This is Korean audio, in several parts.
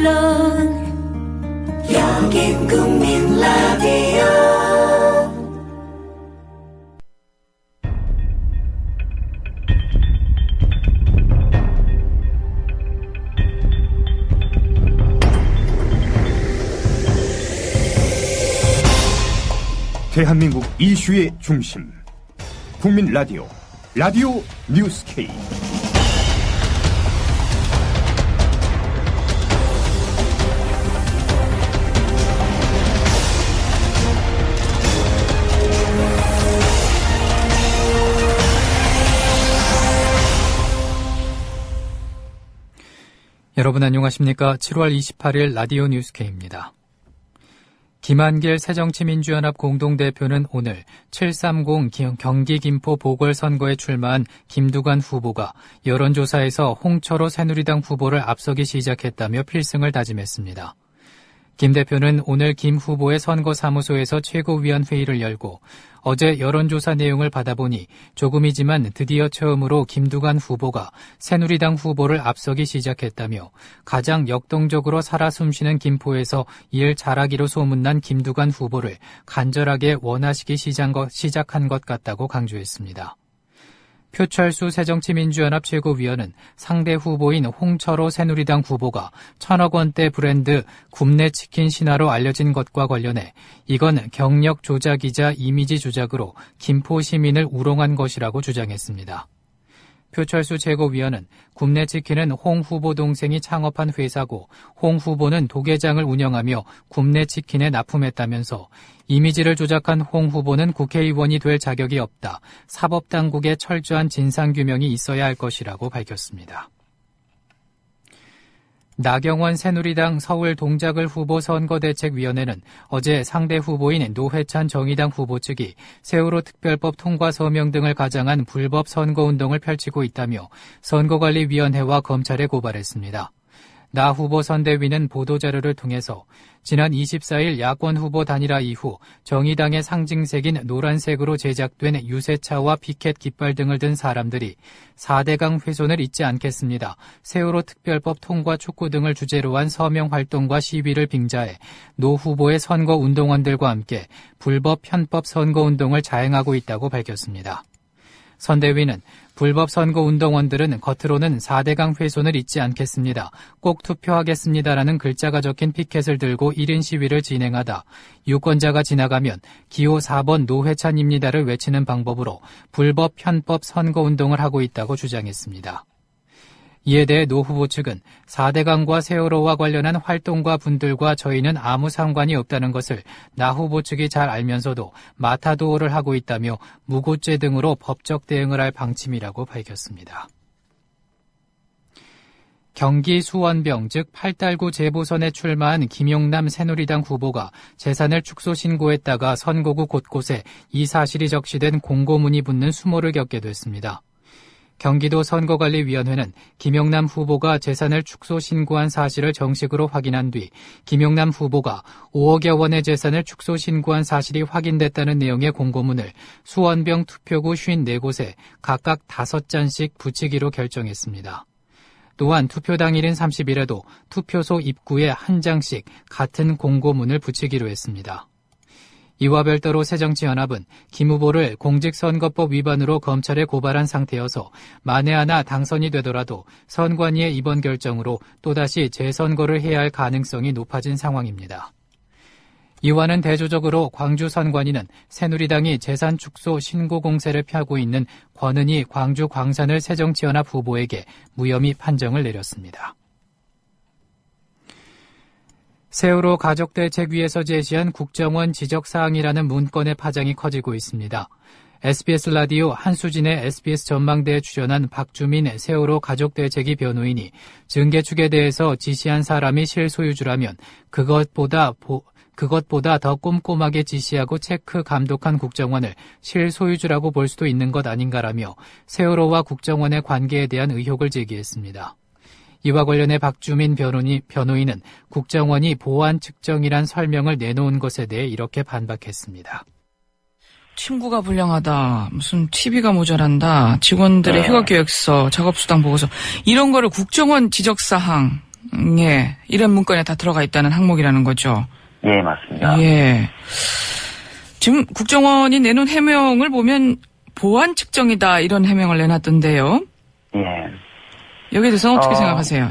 물론 여긴 국민 라디오. 대한민국 이슈의 중심, 국민 라디오, 라디오 뉴스 K. 여러분 안녕하십니까? 7월 28일 라디오 뉴스 K입니다. 김한길 새정치민주연합 공동대표는 오늘 730 경기 김포 보궐선거에 출마한 김두관 후보가 여론조사에서 홍철호 새누리당 후보를 앞서기 시작했다며 필승을 다짐했습니다. 김 대표는 오늘 김 후보의 선거사무소에서 최고위원회의를 열고 어제 여론조사 내용을 받아보니 조금이지만 드디어 처음으로 김두관 후보가 새누리당 후보를 앞서기 시작했다며 가장 역동적으로 살아 숨쉬는 김포에서 일 잘하기로 소문난 김두관 후보를 간절하게 원하시기 시작한 것 같다고 강조했습니다. 표철수 새정치민주연합 최고위원은 상대 후보인 홍철호 새누리당 후보가 1,000억 원대 브랜드 굽네치킨 신화로 알려진 것과 관련해 이건 경력 조작이자 이미지 조작으로 김포 시민을 우롱한 것이라고 주장했습니다. 표철수 최고위원은 굽네치킨은 홍 후보 동생이 창업한 회사고 홍 후보는 도계장을 운영하며 굽네치킨에 납품했다면서 이미지를 조작한 홍 후보는 국회의원이 될 자격이 없다. 사법당국의 철저한 진상규명이 있어야 할 것이라고 밝혔습니다. 나경원 새누리당 서울 동작을 후보 선거대책위원회는 어제 상대 후보인 노회찬 정의당 후보 측이 세월호 특별법 통과 서명 등을 가장한 불법 선거운동을 펼치고 있다며 선거관리위원회와 검찰에 고발했습니다. 나 후보 선대위는 보도자료를 통해서 지난 24일 야권 후보 단일화 이후 정의당의 상징색인 노란색으로 제작된 유세차와 피켓 깃발 등을 든 사람들이 4대강 훼손을 잊지 않겠습니다. 세월호 특별법 통과 촉구 등을 주제로 한 서명 활동과 시위를 빙자해 노 후보의 선거운동원들과 함께 불법 편법 선거운동을 자행하고 있다고 밝혔습니다. 선대위는 불법 선거운동원들은 겉으로는 4대강 훼손을 잊지 않겠습니다. 꼭 투표하겠습니다라는 글자가 적힌 피켓을 들고 1인 시위를 진행하다 유권자가 지나가면 기호 4번 노회찬입니다를 외치는 방법으로 불법 편법 선거운동을 하고 있다고 주장했습니다. 이에 대해 노 후보 측은 4대강과 세월호와 관련한 활동과 분들과 저희는 아무 상관이 없다는 것을 나 후보 측이 잘 알면서도 마타도어를 하고 있다며 무고죄 등으로 법적 대응을 할 방침이라고 밝혔습니다. 경기 수원병 즉 팔달구 재보선에 출마한 김용남 새누리당 후보가 재산을 축소 신고했다가 선거구 곳곳에 이 사실이 적시된 공고문이 붙는 수모를 겪게 됐습니다. 경기도 선거관리위원회는 김용남 후보가 재산을 축소 신고한 사실을 정식으로 확인한 뒤 김용남 후보가 5억여 원의 재산을 축소 신고한 사실이 확인됐다는 내용의 공고문을 수원병 투표구 54곳에 각각 5잔씩 붙이기로 결정했습니다. 또한 투표 당일인 30일에도 투표소 입구에 1장씩 같은 공고문을 붙이기로 했습니다. 이와 별도로 새정치연합은 김 후보를 공직선거법 위반으로 검찰에 고발한 상태여서 만에 하나 당선이 되더라도 선관위의 이번 결정으로 또다시 재선거를 해야 할 가능성이 높아진 상황입니다. 이와는 대조적으로 광주 선관위는 새누리당이 재산 축소 신고 공세를 펴고 있는 권은희 광주 광산을 새정치연합 후보에게 무혐의 판정을 내렸습니다. 세월호 가족대책위에서 제시한 국정원 지적사항이라는 문건의 파장이 커지고 있습니다. SBS 라디오 한수진의 SBS 전망대에 출연한 박주민 세월호 가족대책위 변호인이 증개축에 대해서 지시한 사람이 실소유주라면 그것보다 더 꼼꼼하게 지시하고 체크 감독한 국정원을 실소유주라고 볼 수도 있는 것 아닌가라며 세월호와 국정원의 관계에 대한 의혹을 제기했습니다. 이와 관련해 박주민 변호인은 국정원이 보안 측정이란 설명을 내놓은 것에 대해 이렇게 반박했습니다. 친구가 불량하다, 무슨 TV가 모자란다, 직원들의 휴가 계획서, 작업수당 보고서 이런 거를 국정원 지적사항 예. 이런 문건에 다 들어가 있다는 항목이라는 거죠. 예, 맞습니다. 예. 지금 국정원이 내놓은 해명을 보면 보안 측정이다 이런 해명을 내놨던데요. 예. 여기에 대해서는 어떻게 생각하세요?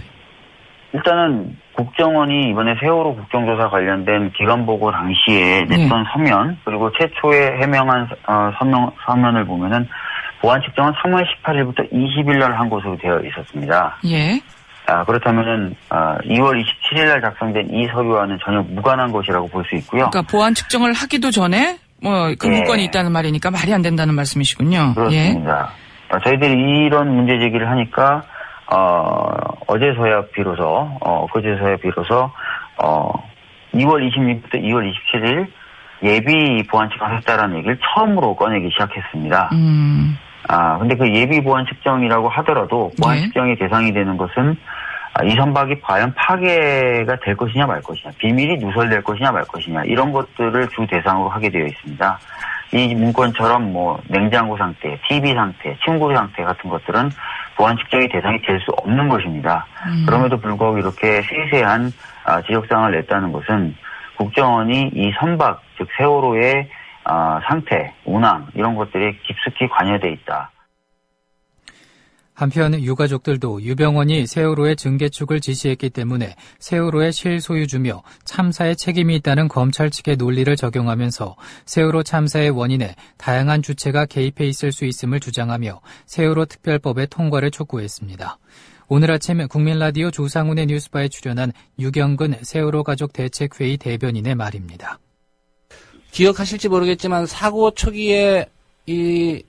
일단은 국정원이 이번에 세월호 국정조사 관련된 기간보고 당시에 냈던 서면, 그리고 최초에 해명한 서면을 보면은 보안 측정은 3월 18일부터 20일 날 한 것으로 되어 있었습니다. 예. 그렇다면은 2월 27일 날 작성된 이 서류와는 전혀 무관한 것이라고 볼 수 있고요. 그러니까 보안 측정을 하기도 전에 그 문건이 있다는 말이니까 말이 안 된다는 말씀이시군요. 그렇습니다. 예. 저희들이 이런 문제 제기를 하니까 어제서야 비로소 2월 26일부터 2월 27일 예비 보안 측정을 했다라는 얘기를 처음으로 꺼내기 시작했습니다. 근데 그 예비 보안 측정이라고 하더라도 보안 측정의 대상이 되는 것은 이 선박이 과연 파괴가 될 것이냐 말 것이냐, 비밀이 누설될 것이냐 말 것이냐, 이런 것들을 주 대상으로 하게 되어 있습니다. 이 문건처럼 냉장고 상태, TV 상태, 침구 상태 같은 것들은 보안 측정의 대상이 될 수 없는 것입니다. 그럼에도 불구하고 이렇게 세세한 지적사항을 냈다는 것은 국정원이 이 선박, 즉 세월호의 상태, 운항 이런 것들이 깊숙이 관여돼 있다. 한편 유가족들도 유병원이 세월호의 증개축을 지시했기 때문에 세월호의 실소유주며 참사에 책임이 있다는 검찰 측의 논리를 적용하면서 세월호 참사의 원인에 다양한 주체가 개입해 있을 수 있음을 주장하며 세월호 특별법의 통과를 촉구했습니다. 오늘 아침 국민라디오 조상훈의 뉴스바에 출연한 유경근 세월호 가족 대책회의 대변인의 말입니다. 기억하실지 모르겠지만 사고 초기에 이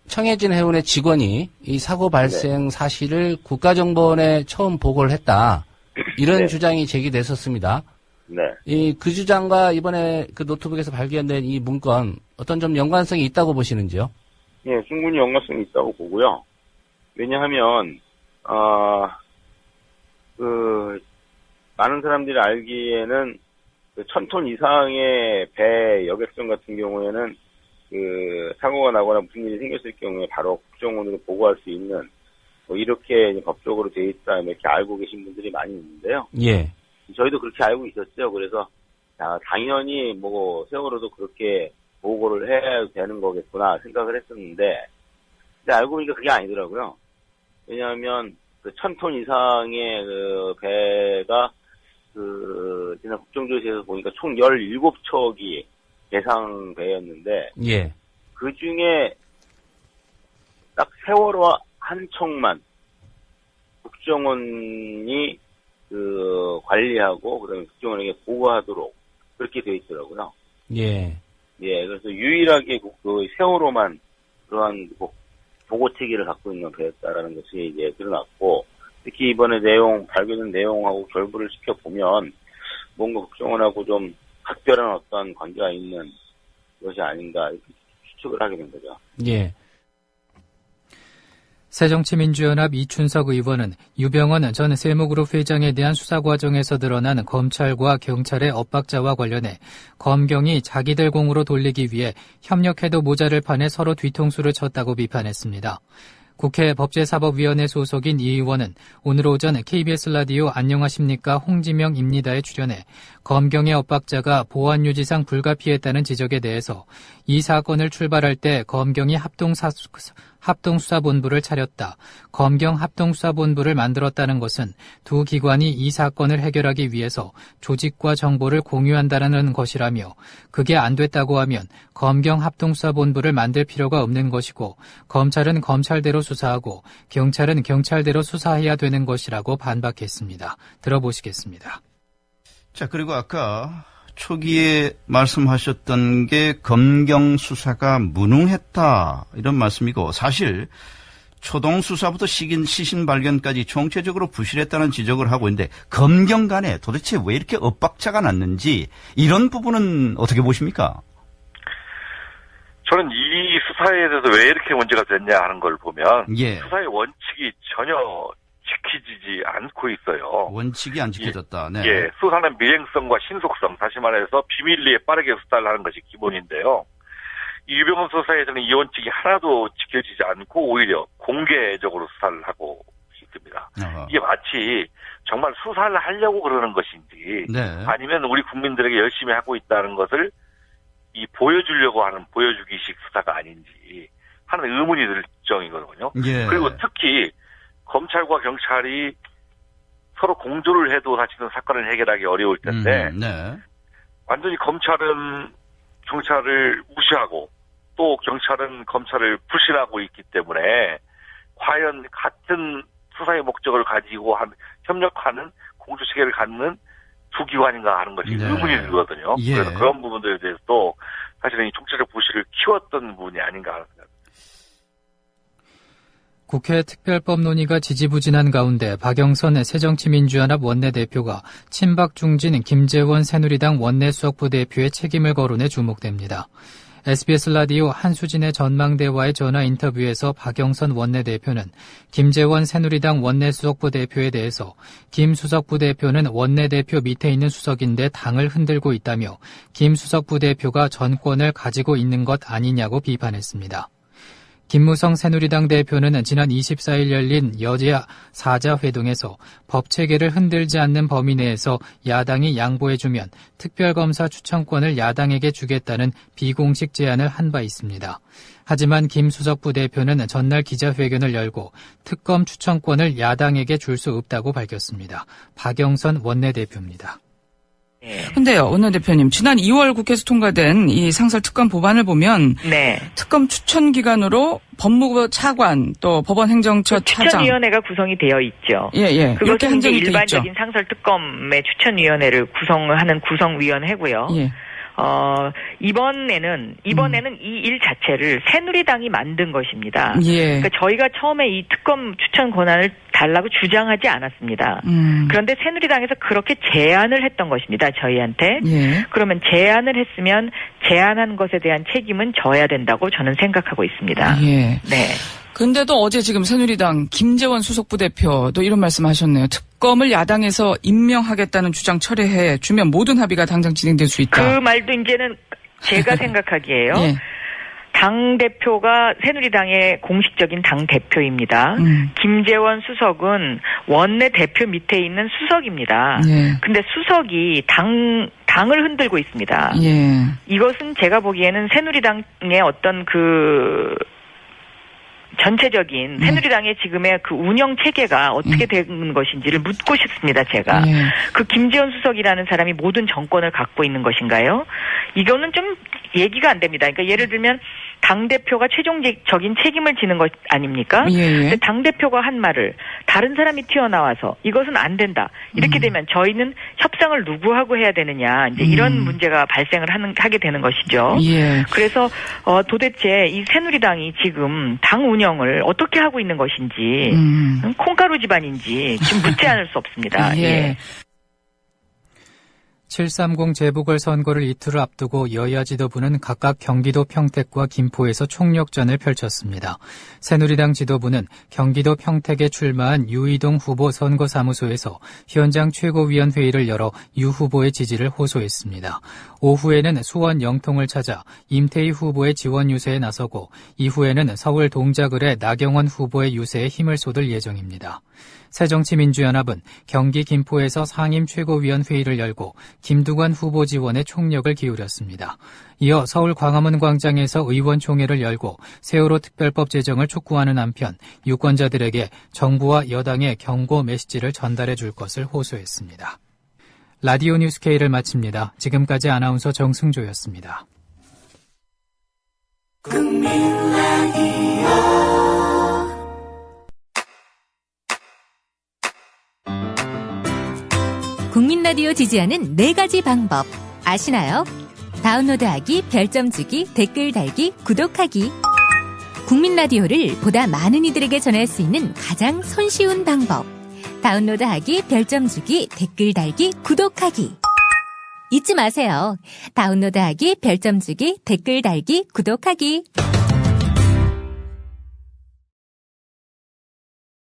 청해진 해운의 직원이 이 사고 발생 사실을 국가정보원에 처음 보고를 했다. 이런 주장이 제기됐었습니다. 그 주장과 이번에 그 노트북에서 발견된 이 문건 어떤 좀 연관성이 있다고 보시는지요? 예, 충분히 연관성이 있다고 보고요. 왜냐하면 많은 사람들이 알기에는 그 1000톤 이상의 배 여객선 같은 경우에는 사고가 나거나 무슨 일이 생겼을 경우에 바로 국정원으로 보고할 수 있는 이렇게 법적으로 돼 있다 이렇게 알고 계신 분들이 많이 있는데요. 예. 저희도 그렇게 알고 있었죠. 그래서 당연히 세월호도 그렇게 보고를 해야 되는 거겠구나 생각을 했었는데, 근데 알고 보니까 그게 아니더라고요. 왜냐하면 1000톤 이상의 배가 지난 국정조사에서 보니까 총 17척이 대상 배였는데, 예. 그 중에 딱 세월호 한 척만 국정원이 관리하고 그다음에 국정원에게 보고하도록 그렇게 돼 있더라고요. 예. 예, 그래서 유일하게 세월호만 그러한 보고 체계를 갖고 있는 배였다라는 것이 이제 드러났고, 특히 이번에 발견된 내용하고 결부를 시켜보면 뭔가 국정원하고 좀 각별한 어떤 관계가 있는 것이 아닌가 이렇게 추측을 하게 된 거죠. 예. 새정치민주연합 이춘석 의원은 유병원 전 세무그룹 회장에 대한 수사 과정에서 드러난 검찰과 경찰의 엇박자와 관련해 검경이 자기들 공으로 돌리기 위해 협력해도 모자를 파내 서로 뒤통수를 쳤다고 비판했습니다. 국회 법제사법위원회 소속인 이 의원은 오늘 오전 KBS 라디오 안녕하십니까 홍지명입니다에 출연해 검경의 엇박자가 보안유지상 불가피했다는 지적에 대해서 이 사건을 출발할 때 검경이 합동수사본부를 차렸다. 검경 합동수사본부를 만들었다는 것은 두 기관이 이 사건을 해결하기 위해서 조직과 정보를 공유한다는 것이라며, 그게 안 됐다고 하면 검경 합동수사본부를 만들 필요가 없는 것이고 검찰은 검찰대로 수사하고 경찰은 경찰대로 수사해야 되는 것이라고 반박했습니다. 들어보시겠습니다. 자, 그리고 아까 초기에 말씀하셨던 게 검경 수사가 무능했다 이런 말씀이고, 사실 초동 수사부터 시신 발견까지 총체적으로 부실했다는 지적을 하고 있는데, 검경 간에 도대체 왜 이렇게 엇박자가 났는지 이런 부분은 어떻게 보십니까? 저는 이 수사에 대해서 왜 이렇게 문제가 됐냐 하는 걸 보면 수사의 원칙이 전혀 지키지 않고 있어요. 원칙이 안 지켜졌다. 네. 예, 수사는 밀행성과 신속성, 다시 말해서 비밀리에 빠르게 수사를 하는 것이 기본인데요. 이 유병원 수사에서는 이 원칙이 하나도 지켜지지 않고 오히려 공개적으로 수사를 하고 듭니다. 이게 마치 정말 수사를 하려고 그러는 것인지 아니면 우리 국민들에게 열심히 하고 있다는 것을 보여주려고 하는 보여주기식 수사가 아닌지 하는 의문이 들 정이거든요. 그리고 특히 검찰과 경찰이 서로 공조를 해도 사실은 사건을 해결하기 어려울 텐데 완전히 검찰은 경찰을 무시하고 또 경찰은 검찰을 불신하고 있기 때문에 과연 같은 수사의 목적을 가지고 협력하는 공조체계를 갖는 두 기관인가 하는 것이 의문이 들거든요. 그래서 그런 부분들에 대해서도 사실은 이 총체적 부실을 키웠던 부분이 아닌가 하는 생각입니다. 국회 특별법 논의가 지지부진한 가운데 박영선 새정치민주연합 원내대표가 친박 중진 김재원 새누리당 원내수석부대표의 책임을 거론해 주목됩니다. SBS 라디오 한수진의 전망대와의 전화 인터뷰에서 박영선 원내대표는 김재원 새누리당 원내수석부대표에 대해서 김 수석부대표는 원내대표 밑에 있는 수석인데 당을 흔들고 있다며 김 수석부대표가 전권을 가지고 있는 것 아니냐고 비판했습니다. 김무성 새누리당 대표는 지난 24일 열린 여야 사자회동에서 법체계를 흔들지 않는 범위 내에서 야당이 양보해주면 특별검사 추천권을 야당에게 주겠다는 비공식 제안을 한 바 있습니다. 하지만 김 수석부 대표는 전날 기자회견을 열고 특검 추천권을 야당에게 줄 수 없다고 밝혔습니다. 박영선 원내대표입니다. 근데요, 원내대표님, 지난 2월 국회에서 통과된 이 상설 특검 법안을 보면 특검 추천 기관으로 법무부 차관 또 법원 행정처 차장 추천위원회가 구성이 되어 있죠. 그것이 이제 일반적인 상설 특검의 추천위원회를 구성하는 구성위원회고요. 이번에는 이 일 자체를 새누리당이 만든 것입니다. 그러니까 저희가 처음에 이 특검 추천 권한을 달라고 주장하지 않았습니다. 그런데 새누리당에서 그렇게 제안을 했던 것입니다. 저희한테. 그러면 제안을 했으면 제안한 것에 대한 책임은 져야 된다고 저는 생각하고 있습니다. 근데도 어제 지금 새누리당 김재원 수석부대표도 이런 말씀하셨네요. 특검을 야당에서 임명하겠다는 주장 철회해 주면 모든 합의가 당장 진행될 수 있다. 그 말도 이제는 제가 생각하기에요. 당대표가 새누리당의 공식적인 당대표입니다. 김재원 수석은 원내대표 밑에 있는 수석입니다. 근데 수석이 당을 흔들고 있습니다. 이것은 제가 보기에는 새누리당의 어떤 전체적인 새누리당의 지금의 그 운영 체계가 어떻게 되는 것인지를 묻고 싶습니다, 제가. 그 김재원 수석이라는 사람이 모든 정권을 갖고 있는 것인가요? 이거는 좀 얘기가 안 됩니다. 그러니까 예를 들면 당대표가 최종적인 책임을 지는 것 아닙니까? 근데 당대표가 한 말을 다른 사람이 튀어나와서 이것은 안 된다. 이렇게 되면 저희는 협상을 누구하고 해야 되느냐. 이제 이런 문제가 발생을 하게 되는 것이죠. 그래서 도대체 이 새누리당이 지금 당 운영을 어떻게 하고 있는 것인지 콩가루 집안인지 지금 묻지 않을 수 없습니다. 730 재보궐선거를 이틀을 앞두고 여야 지도부는 각각 경기도 평택과 김포에서 총력전을 펼쳤습니다. 새누리당 지도부는 경기도 평택에 출마한 유이동 후보 선거사무소에서 현장 최고위원회의를 열어 유 후보의 지지를 호소했습니다. 오후에는 수원 영통을 찾아 임태희 후보의 지원 유세에 나서고 이후에는 서울 동작을의 나경원 후보의 유세에 힘을 쏟을 예정입니다. 새정치민주연합은 경기 김포에서 상임 최고위원회의를 열고 김두관 후보 지원에 총력을 기울였습니다. 이어 서울 광화문 광장에서 의원총회를 열고 세월호 특별법 제정을 촉구하는 한편 유권자들에게 정부와 여당의 경고 메시지를 전달해 줄 것을 호소했습니다. 라디오 뉴스 K를 마칩니다. 지금까지 아나운서 정승조였습니다. 국민 라디오 지지하는 4가지 방법 아시나요? 다운로드하기, 별점 주기, 댓글 달기, 구독하기. 국민 라디오를 보다 많은 이들에게 전할 수 있는 가장 손쉬운 방법. 다운로드하기, 별점 주기, 댓글 달기, 구독하기. 잊지 마세요. 다운로드하기, 별점 주기, 댓글 달기, 구독하기.